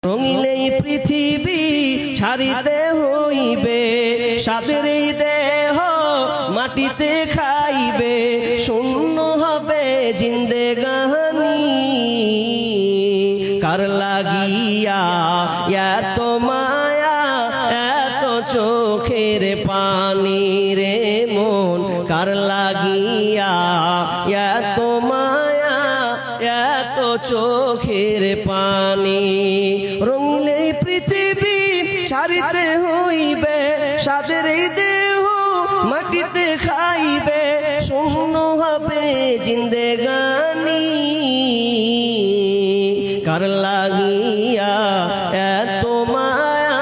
রঙিলে পৃথিবী ছাড়িতে হইবে, সাদের এই দেহ মাটিতে খাইবে, শূন্য হবে জিন্দেগানি। কার লাগিয়া এত মায়া এত চোখের পানি রে মন, কার লাগিয়া এত মায়া এত চোখের পানি। রঙিলে পৃথিবী ছাড়িতে হইবে, সাদের এই দেহ মাটিতে খাইবে, শূন্য হবে জিন্দেগানি। কার লাগিয়া এত মায়া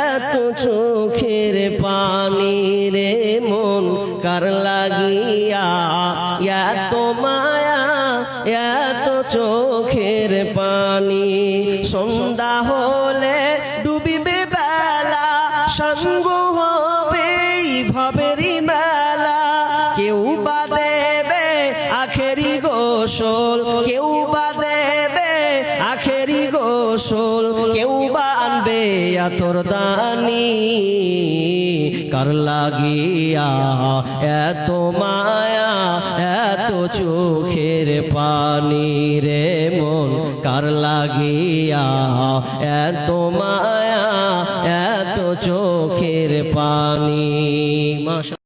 এত চোখের পানি রে মন, কার লাগিয়া এত মায়া এত চোখের পানি। সন্ধ্যা হলে ডুবিবে বেলা, সঙ্গ হবে ভবেরই মেলা। কেউ বা দেবে আখেরি গোসল, কেউ বা দেবে আখেরি গোসল, কেউ বা আনবে আতর দানি। কার লাগিয়া এত মায়া এত চোখের পানি রে মন, কার লাগিয়া এত মায়া এত চোখের পানি।